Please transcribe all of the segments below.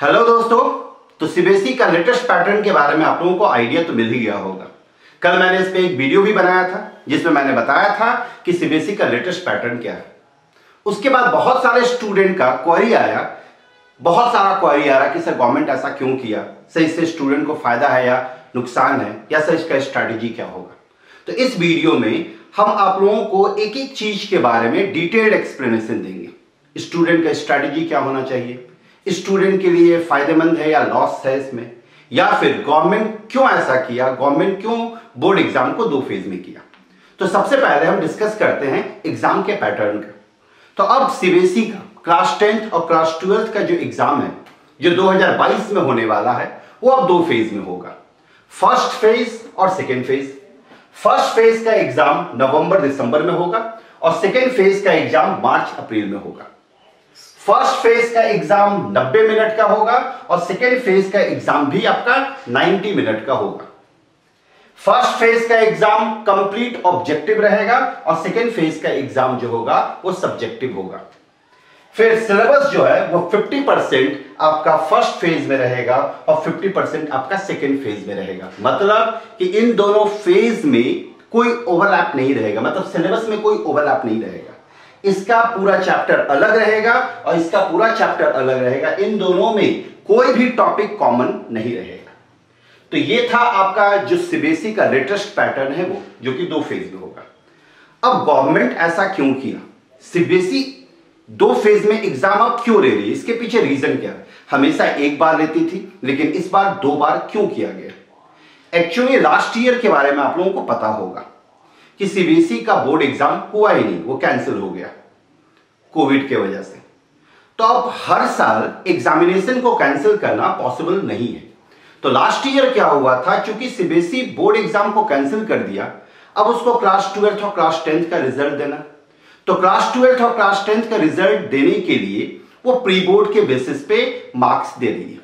Hello दोस्तों। तो CBSE का लेटेस्ट पैटर्न के बारे में आप लोगों को आइडिया तो मिल ही गया होगा। कल मैंने इस पे एक वीडियो भी बनाया था जिसमें मैंने बताया था कि सीबीएसई का लेटेस्ट पैटर्न क्या है। उसके बाद बहुत सारे स्टूडेंट का क्वेरी आया, बहुत सारा क्वेरी आ रहा कि सर गवर्नमेंट ऐसा क्यों किया, सर इससे स्टूडेंट को फायदा है या नुकसान है, या सर इसका स्ट्रैटेजी क्या होगा। तो इस वीडियो में हम आप लोगों को एक एक चीज के बारे में डिटेल्ड एक्सप्लेनेशन देंगे। स्टूडेंट का स्ट्रैटेजी क्या होना चाहिए, स्टूडेंट के लिए फायदेमंद है या लॉस है इसमें, या फिर गवर्नमेंट क्यों ऐसा किया, गवर्नमेंट क्यों बोर्ड एग्जाम को 2 फेज में किया। तो सबसे पहले हम डिस्कस करते हैं एग्जाम के पैटर्न का। तो अब सीबीएसई का क्लास 10th और क्लास 12th का जो एग्जाम है जो 2022 में होने वाला है वो अब 2 फेज में होगा, फर्स्ट फेज और सेकेंड फेज। फर्स्ट फेज का एग्जाम नवंबर दिसंबर में होगा और सेकेंड फेज का एग्जाम मार्च अप्रैल में होगा। फर्स्ट फेज का एग्जाम 90 मिनट का होगा और सेकेंड फेज का एग्जाम भी आपका 90 मिनट का होगा। फर्स्ट फेज का एग्जाम कंप्लीट ऑब्जेक्टिव रहेगा और सेकेंड फेज का एग्जाम जो होगा वो सब्जेक्टिव होगा। फिर सिलेबस जो है वो 50% आपका फर्स्ट फेज में रहेगा और 50% आपका सेकेंड फेज में रहेगा। मतलब कि इन दोनों फेज में कोई ओवरलैप नहीं रहेगा, मतलब सिलेबस में कोई ओवरलैप नहीं रहेगा। इसका पूरा चैप्टर अलग रहेगा और इसका पूरा चैप्टर अलग रहेगा, इन दोनों में कोई भी टॉपिक कॉमन नहीं रहेगा। तो ये था आपका जो सीबीएसई का लेटेस्ट पैटर्न है वो, जो कि 2 फेज में होगा। अब गवर्नमेंट ऐसा क्यों किया, सीबीएसई 2 फेज में एग्जाम अब क्यों ले रही है, इसके पीछे रीजन क्या है। हमेशा एक बार लेती थी लेकिन इस बार 2 बार क्यों किया गया। एक्चुअली लास्ट ईयर के बारे में आप लोगों को पता होगा कि सीबीएसई का बोर्ड एग्जाम हुआ ही नहीं, वो कैंसिल हो गया कोविड के वजह से। तो अब हर साल एग्जामिनेशन को कैंसिल करना पॉसिबल नहीं है। तो लास्ट ईयर क्या हुआ था, चूंकि सीबीएसई बोर्ड एग्जाम को कैंसिल कर दिया, अब उसको क्लास 12th और क्लास 10th का रिजल्ट देना। तो क्लास 12th और क्लास 10th का रिजल्ट देने के लिए वो प्री बोर्ड के बेसिस पे मार्क्स दे रही है।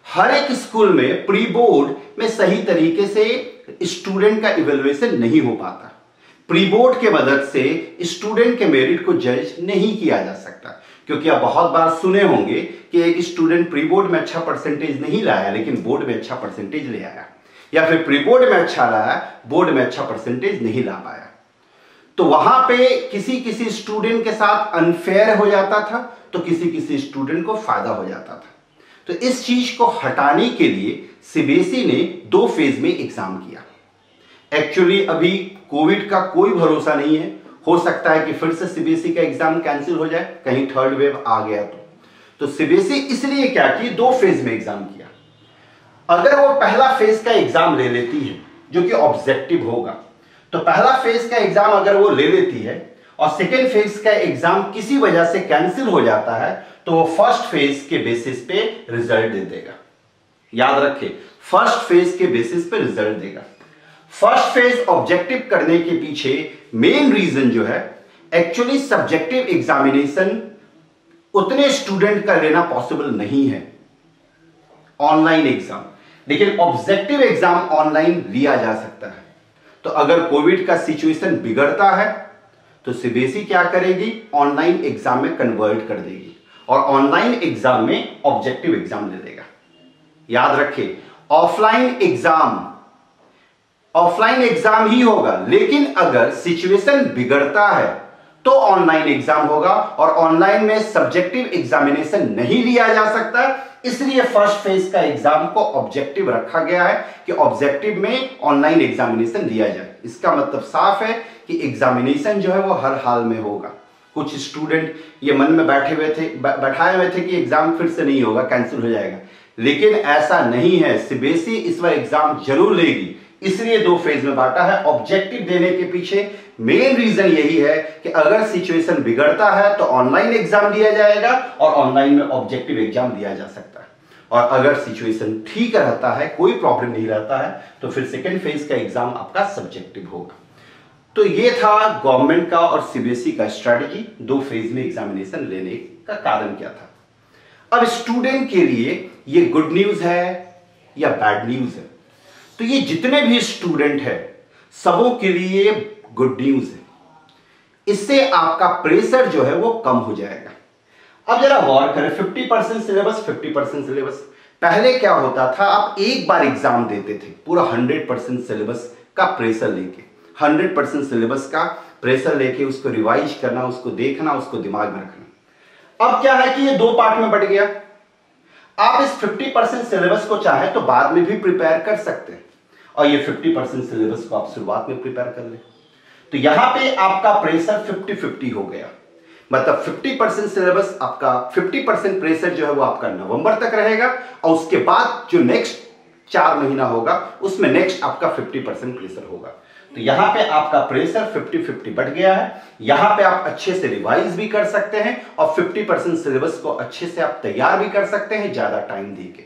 हर एक स्कूल में प्री बोर्ड में सही तरीके से स्टूडेंट का इवैल्यूएशन नहीं हो पाता। प्री बोर्ड के मदद से स्टूडेंट के मेरिट को जज नहीं किया जा सकता, क्योंकि आप बहुत बार सुने होंगे कि एक स्टूडेंट प्री बोर्ड में अच्छा परसेंटेज नहीं लाया लेकिन बोर्ड में अच्छा परसेंटेज ले आया, या फिर प्री बोर्ड में अच्छा लाया बोर्ड में अच्छा परसेंटेज नहीं ला पाया। तो वहां पे किसी किसी स्टूडेंट के साथ अनफेयर हो जाता था तो किसी किसी स्टूडेंट को फायदा हो जाता था। तो इस चीज को हटाने के लिए सीबीएसई ने 2 फेज में एग्जाम किया। एक्चुअली अभी कोविड का कोई भरोसा नहीं है, हो सकता है कि फिर से सीबीएसई का एग्जाम कैंसिल हो जाए, कहीं थर्ड वेव आ गया तो सीबीएसई इसलिए क्या कि 2 फेज में एग्जाम किया। अगर वो पहला फेज का एग्जाम ले लेती है जो कि ऑब्जेक्टिव होगा, तो पहला फेज का एग्जाम अगर वो ले लेती है और सेकेंड फेज का एग्जाम किसी वजह से कैंसिल हो जाता है तो वो फर्स्ट फेज के बेसिस पे रिजल्ट दे देगा। याद रखें, फर्स्ट फेज के बेसिस पे रिजल्ट देगा। फर्स्ट फेज ऑब्जेक्टिव करने के पीछे मेन रीजन जो है, एक्चुअली सब्जेक्टिव एग्जामिनेशन उतने स्टूडेंट का लेना पॉसिबल नहीं है ऑनलाइन एग्जाम, लेकिन ऑब्जेक्टिव एग्जाम ऑनलाइन लिया जा सकता है। तो अगर कोविड का सिचुएशन बिगड़ता है तो सीबीएसई क्या करेगी, ऑनलाइन एग्जाम में कन्वर्ट कर देगी और ऑनलाइन एग्जाम में ऑब्जेक्टिव एग्जाम ले लेगा। याद रखें, ऑफलाइन एग्जाम ही होगा, लेकिन अगर सिचुएशन बिगड़ता है तो ऑनलाइन एग्जाम होगा और ऑनलाइन में सब्जेक्टिव एग्जामिनेशन नहीं लिया जा सकता। इसलिए फर्स्ट फेज का एग्जाम को ऑब्जेक्टिव रखा गया है कि ऑब्जेक्टिव में ऑनलाइन एग्जामिनेशन लिया जाए। इसका मतलब साफ है कि एग्जामिनेशन जो है वो हर हाल में होगा। कुछ स्टूडेंट ये मन में बैठाए हुए थे कि एग्जाम फिर से नहीं होगा, कैंसिल हो जाएगा, लेकिन ऐसा नहीं है। सीबीएसई इस बार एग्जाम जरूर लेगी, इसलिए 2 फेज में बांटा है। ऑब्जेक्टिव देने के पीछे मेन रीजन यही है कि अगर सिचुएशन बिगड़ता है तो ऑनलाइन एग्जाम दिया जाएगा और ऑनलाइन में ऑब्जेक्टिव एग्जाम दिया जा सकता है, और अगर सिचुएशन ठीक रहता है, कोई प्रॉब्लम नहीं रहता है, तो फिर सेकेंड फेज का एग्जाम आपका सब्जेक्टिव होगा। तो ये था गवर्नमेंट का और सीबीएसई का स्ट्रैटेजी 2 फेज में एग्जामिनेशन लेने का कारण क्या था। अब स्टूडेंट के लिए ये गुड न्यूज है या बैड न्यूज है, तो ये जितने भी स्टूडेंट है सबों के लिए गुड न्यूज है। इससे आपका प्रेशर जो है वो कम हो जाएगा। अब जरा गौर करें, 50% सिलेबस 50% सिलेबस। पहले क्या होता था, आप एक बार एग्जाम देते थे पूरा 100% सिलेबस का प्रेशर लेके, 100% सिलेबस का प्रेशर लेके उसको रिवाइज करना, उसको देखना, उसको दिमाग में रखना। अब क्या है कि ये 2 पार्ट में बढ़ गया। आप इस 50% सिलेबस को चाहे तो बाद में भी प्रिपेयर कर सकते हैं और ये 50% सिलेबस को आप शुरुआत में प्रिपेयर कर ले। तो यहां पे आपका प्रेशर 50-50 हो गया। मतलब 50% सिलेबस आपका, 50% प्रेशर जो है वो आपका नवंबर तक रहेगा और उसके बाद जो नेक्स्ट 4 महीना होगा उसमें नेक्स्ट आपका 50% प्रेशर होगा। तो यहां पे आपका प्रेशर 50-50 बढ़ गया है। यहां पे आप अच्छे से रिवाइज भी कर सकते हैं और 50% सिलेबस को अच्छे से आप तैयार भी कर सकते हैं ज्यादा टाइम देके।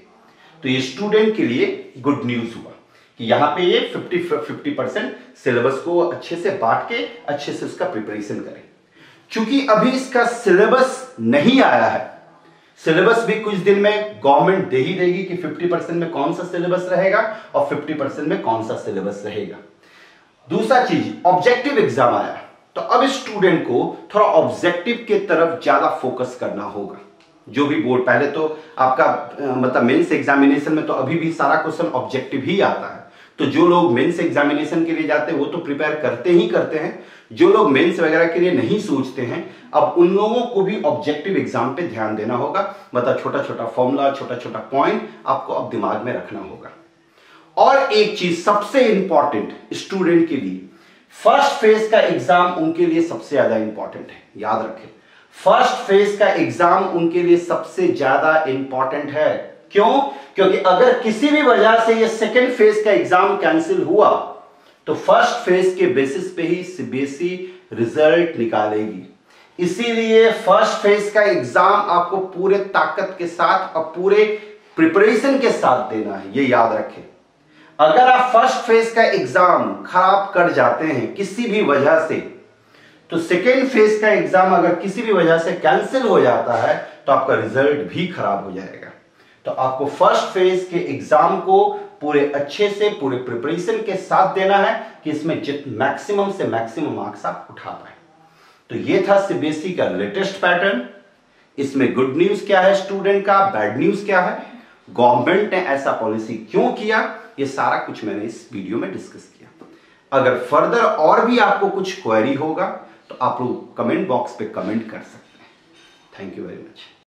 तो ये स्टूडेंट के लिए गुड न्यूज हुआ कि यहां पे ये 50% सिलेबस को अच्छे से बांट के अच्छे से उसका प्रिपरेशन करें। क्योंकि अभी इसका सिलेबस नहीं आया है, सिलेबस भी कुछ दिन में गवर्नमेंट दे ही देगी कि 50% में कौन सा सिलेबस रहेगा और 50% में कौन सा सिलेबस रहेगा। दूसरा चीज, ऑब्जेक्टिव एग्जाम आया, तो अब स्टूडेंट को थोड़ा ऑब्जेक्टिव के तरफ ज्यादा फोकस करना होगा। जो भी बोर्ड, पहले तो आपका मतलब मेंस एग्जामिनेशन में तो अभी भी सारा क्वेश्चन ऑब्जेक्टिव ही आता है। तो जो लोग मेंस एग्जामिनेशन के लिए जाते हैं वो तो प्रिपेयर करते ही करते हैं। जो लोग मेंस वगैरह के लिए नहीं सोचते हैं, अब उन लोगों को भी ऑब्जेक्टिव एग्जाम पे ध्यान देना होगा। मतलब छोटा छोटा फॉर्मूला, छोटा छोटा पॉइंट आपको अब दिमाग में रखना होगा। और एक चीज सबसे इंपॉर्टेंट स्टूडेंट के लिए, फर्स्ट फेज का एग्जाम उनके लिए सबसे ज्यादा इंपॉर्टेंट है। याद रखें, फर्स्ट फेज का एग्जाम उनके लिए सबसे ज्यादा इंपॉर्टेंट है। क्यों? क्योंकि अगर किसी भी वजह से ये सेकेंड फेज का एग्जाम कैंसिल हुआ तो फर्स्ट फेज के बेसिस पे ही सीबीएसई रिजल्ट निकालेगी। इसीलिए फर्स्ट फेज का एग्जाम आपको पूरे ताकत के साथ और पूरे प्रिपरेशन के साथ देना है, ये याद रखें। अगर आप फर्स्ट फेज का एग्जाम खराब कर जाते हैं किसी भी वजह से, तो सेकेंड फेज का एग्जाम अगर किसी भी वजह से कैंसिल हो जाता है तो आपका रिजल्ट भी खराब हो जाएगा। तो आपको फर्स्ट फेज के एग्जाम को पूरे अच्छे से, पूरे प्रिपरेशन के साथ देना है कि इसमें मैक्सिमम से मैक्सिमम मार्क्स आप उठा पाए। तो ये था सीबीएसई का लेटेस्ट पैटर्न। इसमें गुड न्यूज क्या है स्टूडेंट का, बैड न्यूज क्या है, गवर्नमेंट ने ऐसा पॉलिसी क्यों किया, ये सारा कुछ मैंने इस वीडियो में डिस्कस किया। अगर फर्दर और भी आपको कुछ क्वेरी होगा तो आप लोग कमेंट बॉक्स पे कमेंट कर सकते हैं। Thank you very much.